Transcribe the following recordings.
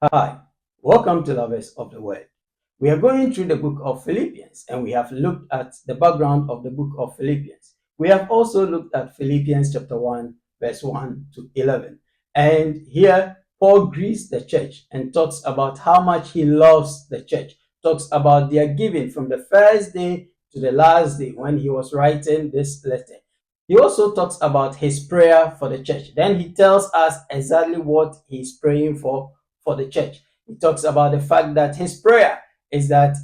Hi, welcome to Lovers of the Word. We are going through the book of Philippians and we have looked at the background of the book of Philippians. We have also looked at Philippians chapter 1, verse 1 to 11. And here, Paul greets the church and talks about how much he loves the church, talks about their giving from the first day to the last day when he was writing this letter. He also talks about his prayer for the church. Then he tells us exactly what he's praying for the church. He talks about the fact that his prayer is that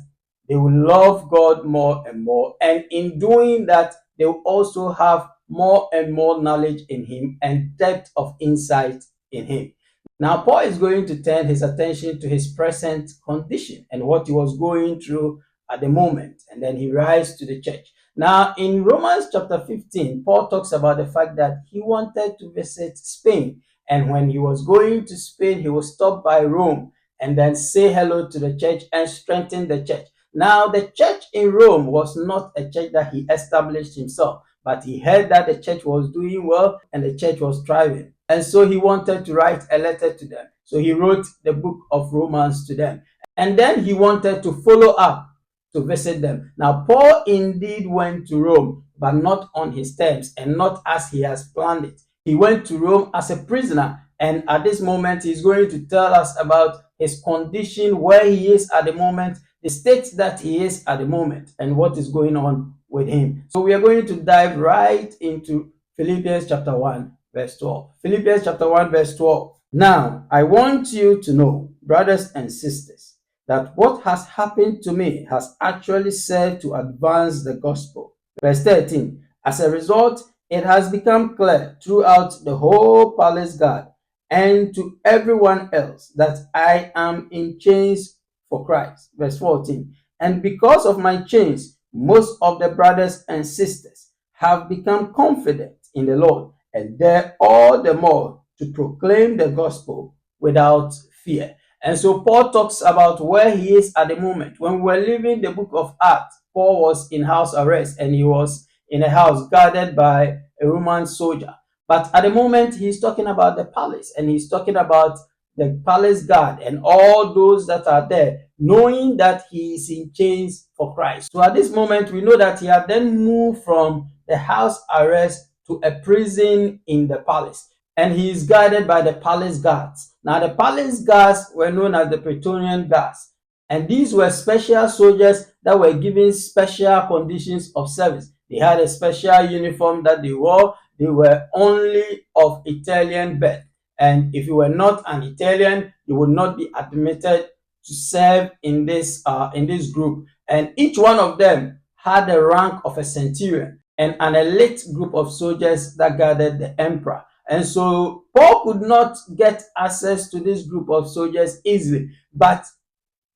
they will love God more and more, and in doing that, they will also have more and more knowledge in Him and depth of insight in Him. Now, Paul is going to turn his attention to his present condition and what he was going through at the moment, and then he writes to the church. Now, in Romans chapter 15, Paul talks about the fact that he wanted to visit Spain, and when he was going to Spain, he was stopped by Rome and then say hello to the church and strengthen the church. Now, the church in Rome was not a church that he established himself, but he heard that the church was doing well and the church was thriving. And so he wanted to write a letter to them. So he wrote the book of Romans to them. And then he wanted to follow up to visit them. Now, Paul indeed went to Rome, but not on his terms and not as he has planned it. He went to Rome as a prisoner, and at this moment, he's going to tell us about his condition, where he is at the moment, the state that he is at the moment, and what is going on with him. So we are going to dive right into Philippians chapter 1, verse 12. Philippians chapter 1, verse 12. Now, I want you to know, brothers and sisters, that what has happened to me has actually served to advance the gospel. Verse 13. As a result, it has become clear throughout the whole palace guard and to everyone else that I am in chains for Christ. Verse 14. And because of my chains, most of the brothers and sisters have become confident in the Lord and dare all the more to proclaim the gospel without fear. And so Paul talks about where he is at the moment. When we were reading the book of Acts, Paul was in house arrest and he was in a house guarded by a Roman soldier. But at the moment, he's talking about the palace and he's talking about the palace guard and all those that are there, knowing that he is in chains for Christ. So at this moment, we know that he had then moved from the house arrest to a prison in the palace, and he is guarded by the palace guards. Now, the palace guards were known as the Praetorian guards, and these were special soldiers that were given special conditions of service. They had a special uniform that they wore. They were only of Italian birth, and if you were not an Italian, you would not be admitted to serve in this group. And each one of them had the rank of a centurion and an elite group of soldiers that guarded the emperor. And so Paul could not get access to this group of soldiers easily, but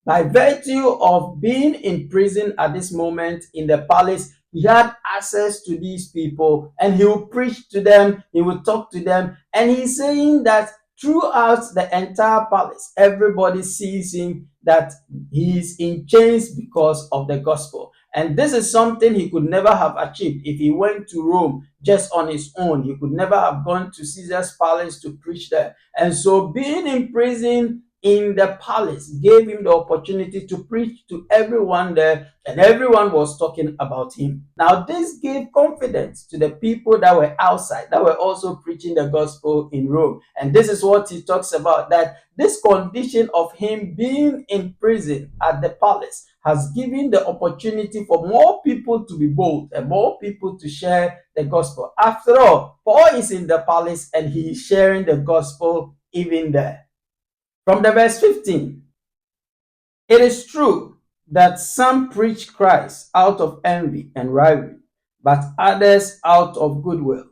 by virtue of being in prison at this moment in the palace, he had access to these people and he would preach to them, he would talk to them, and he's saying that throughout the entire palace, everybody sees him that he's in chains because of the gospel. And this is something he could never have achieved if he went to Rome just on his own. He could never have gone to Caesar's palace to preach there. And so being in prison in the palace gave him the opportunity to preach to everyone there, and everyone was talking about him. Now, this gave confidence to the people that were outside, that were also preaching the gospel in Rome. And this is what he talks about, that this condition of him being in prison at the palace has given the opportunity for more people to be bold and more people to share the gospel. After all, Paul is in the palace and he is sharing the gospel even there. From the verse 15, it is true that some preach Christ out of envy and rivalry, but others out of goodwill.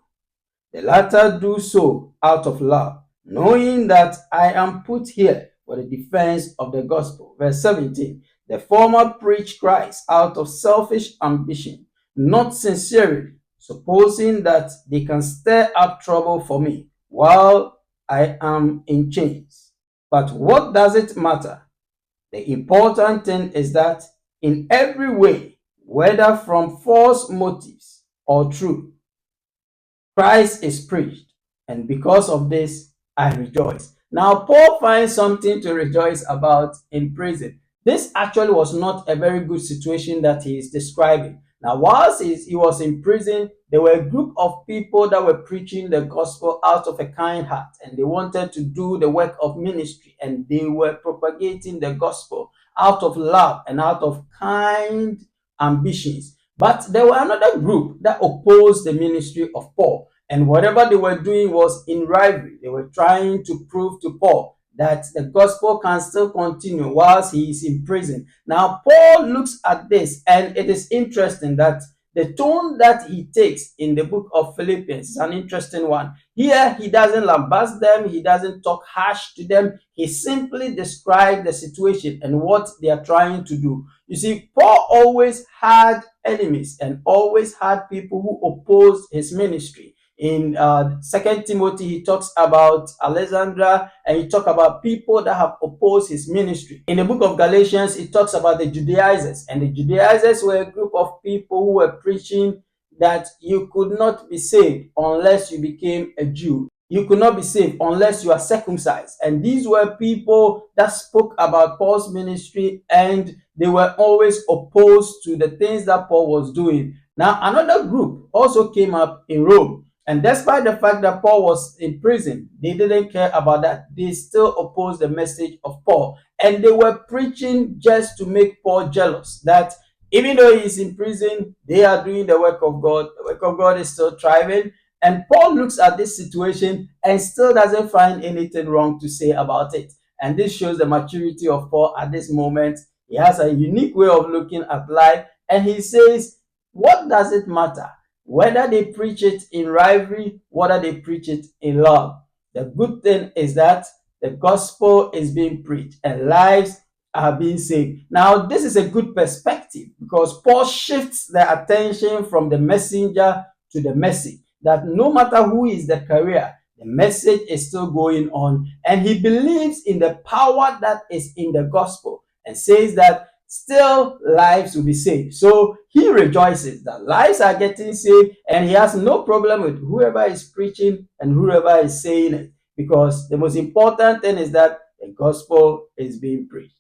The latter do so out of love, knowing that I am put here for the defense of the gospel. Verse 17, the former preach Christ out of selfish ambition, not sincerely, supposing that they can stir up trouble for me while I am in chains. But what does it matter? The important thing is that in every way, whether from false motives or true, Christ is preached, and because of this, I rejoice. Now, Paul finds something to rejoice about in prison. This actually was not a very good situation that he is describing. Now, whilst he was in prison, there were a group of people that were preaching the gospel out of a kind heart, and they wanted to do the work of ministry, and they were propagating the gospel out of love and out of kind ambitions. But there were another group that opposed the ministry of Paul, and whatever they were doing was in rivalry. They were trying to prove to Paul that the gospel can still continue whilst he is in prison. Now, Paul looks at this, and it is interesting that the tone that he takes in the book of Philippians is an interesting one. Here, he doesn't lambast them, he doesn't talk harsh to them, he simply describes the situation and what they are trying to do. You see, Paul always had enemies and always had people who opposed his ministry. In 2 Timothy, he talks about Alexandra, and he talks about people that have opposed his ministry. In the book of Galatians, he talks about the Judaizers, and the Judaizers were a group of people who were preaching that you could not be saved unless you became a Jew. You could not be saved unless you are circumcised. And these were people that spoke about Paul's ministry, and they were always opposed to the things that Paul was doing. Now, another group also came up in Rome. And despite the fact that Paul was in prison, they didn't care about that. They still opposed the message of Paul. And they were preaching just to make Paul jealous, that even though he is in prison, they are doing the work of God. The work of God is still thriving. And Paul looks at this situation and still doesn't find anything wrong to say about it. And this shows the maturity of Paul at this moment. He has a unique way of looking at life. And he says, what does it matter? Whether they preach it in rivalry, whether they preach it in love. The good thing is that the gospel is being preached and lives are being saved. Now, this is a good perspective because Paul shifts the attention from the messenger to the message. That no matter who is the carrier, the message is still going on. And he believes in the power that is in the gospel and says that still lives will be saved. So he rejoices that lives are getting saved, and he has no problem with whoever is preaching and whoever is saying it, because the most important thing is that the gospel is being preached.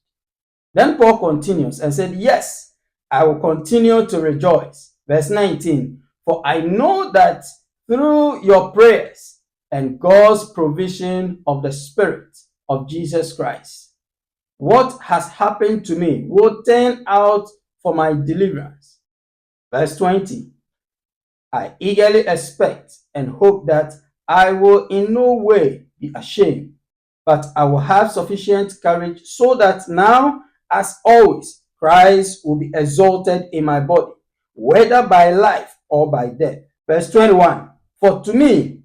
Then Paul continues and said, yes, I will continue to rejoice. Verse 19, for I know that through your prayers and God's provision of the Spirit of Jesus Christ, what has happened to me will turn out for my deliverance. Verse 20, I eagerly expect and hope that I will in no way be ashamed, but I will have sufficient courage so that now, as always, Christ will be exalted in my body, whether by life or by death. Verse 21, for to me,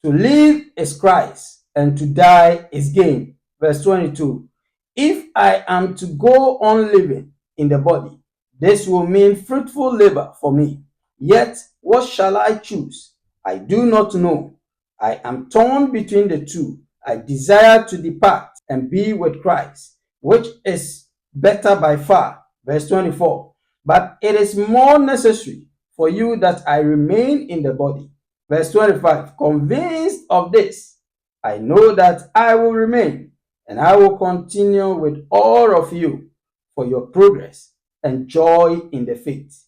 to live is Christ, and to die is gain. Verse 22, if I am to go on living in the body, this will mean fruitful labor for me. Yet, what shall I choose? I do not know. I am torn between the two. I desire to depart and be with Christ, which is better by far. Verse 24. But it is more necessary for you that I remain in the body. Verse 25. Convinced of this, I know that I will remain, and I will continue with all of you for your progress and joy in the faith.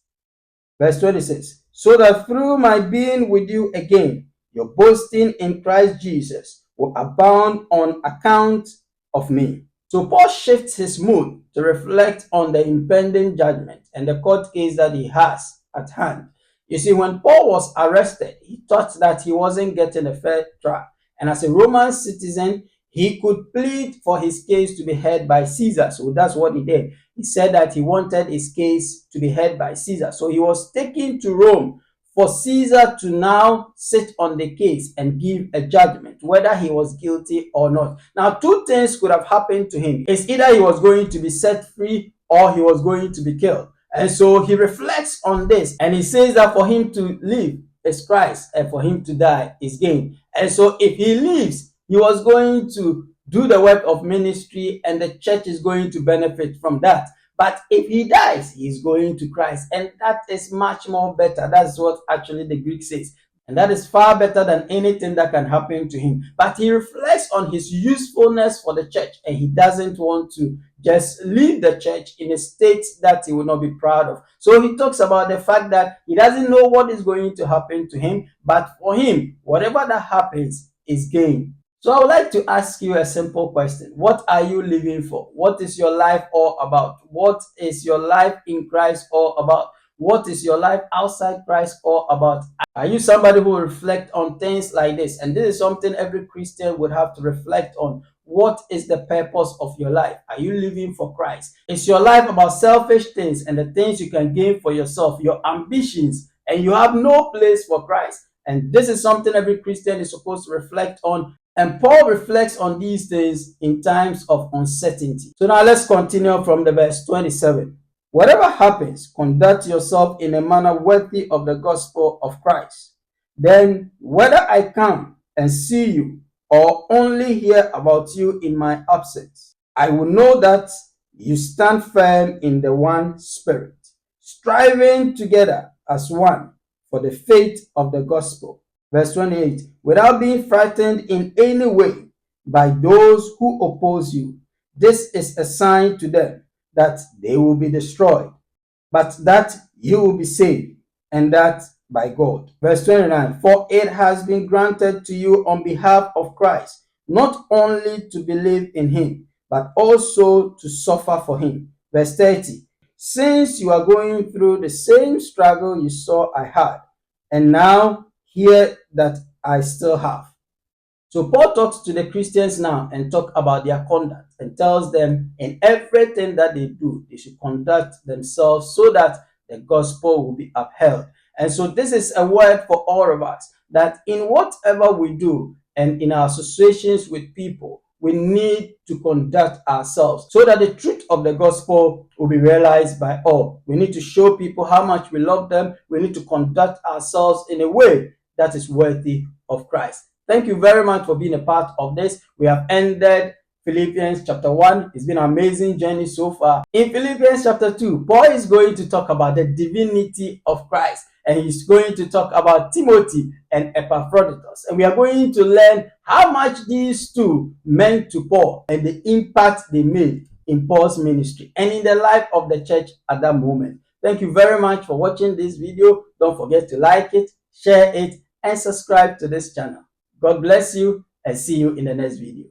Verse 26, so that through my being with you again, your boasting in Christ Jesus will abound on account of me. So Paul shifts his mood to reflect on the impending judgment and the court case that he has at hand. You see, when Paul was arrested, he thought that he wasn't getting a fair trial. And as a Roman citizen, he could plead for his case to be heard by Caesar. So that's what he did. He said that he wanted his case to be heard by Caesar. So he was taken to Rome for Caesar to now sit on the case and give a judgment, whether he was guilty or not. Now, two things could have happened to him. It's either he was going to be set free or he was going to be killed. And so he reflects on this and he says that for him to live is Christ and for him to die is gain. And so if he lives, he was going to do the work of ministry and the church is going to benefit from that. But if he dies, he's going to Christ. And that is much more better. That's what actually the Greek says. And that is far better than anything that can happen to him. But he reflects on his usefulness for the church, and he doesn't want to just leave the church in a state that he will not be proud of. So he talks about the fact that he doesn't know what is going to happen to him, but for him, whatever that happens is gain. So I would like to ask you a simple question. What are you living for? What is your life all about? What is your life in Christ all about? What is your life outside Christ all about? Are you somebody who will reflect on things like this? And this is something every Christian would have to reflect on. What is the purpose of your life? Are you living for Christ? Is your life about selfish things and the things you can gain for yourself, your ambitions, and you have no place for Christ? And this is something every Christian is supposed to reflect on. And Paul reflects on these things in times of uncertainty. So now let's continue from the verse 27. Whatever happens, conduct yourself in a manner worthy of the gospel of Christ. Then, whether I come and see you or only hear about you in my absence, I will know that you stand firm in the one spirit, striving together as one for the faith of the gospel. Verse 28, without being frightened in any way by those who oppose you. This is a sign to them that they will be destroyed, but that you will be saved, and that by God. Verse 29, for it has been granted to you on behalf of Christ, not only to believe in him, but also to suffer for him. Verse 30, since you are going through the same struggle you saw I had, and now hear that I still have. So Paul talks to the Christians now and talk about their conduct and tells them in everything that they do, they should conduct themselves so that the gospel will be upheld. And so this is a word for all of us, that in whatever we do and in our associations with people, we need to conduct ourselves so that the truth of the gospel will be realized by all. We need to show people how much we love them. We need to conduct ourselves in a way that is worthy of Christ. Thank you very much for being a part of this. We have ended Philippians chapter 1. It's been an amazing journey so far. In Philippians chapter 2, Paul is going to talk about the divinity of Christ. And he's going to talk about Timothy and Epaphroditus. And we are going to learn how much these two meant to Paul and the impact they made in Paul's ministry and in the life of the church at that moment. Thank you very much for watching this video. Don't forget to like it, share it, and subscribe to this channel. God bless you, and see you in the next video.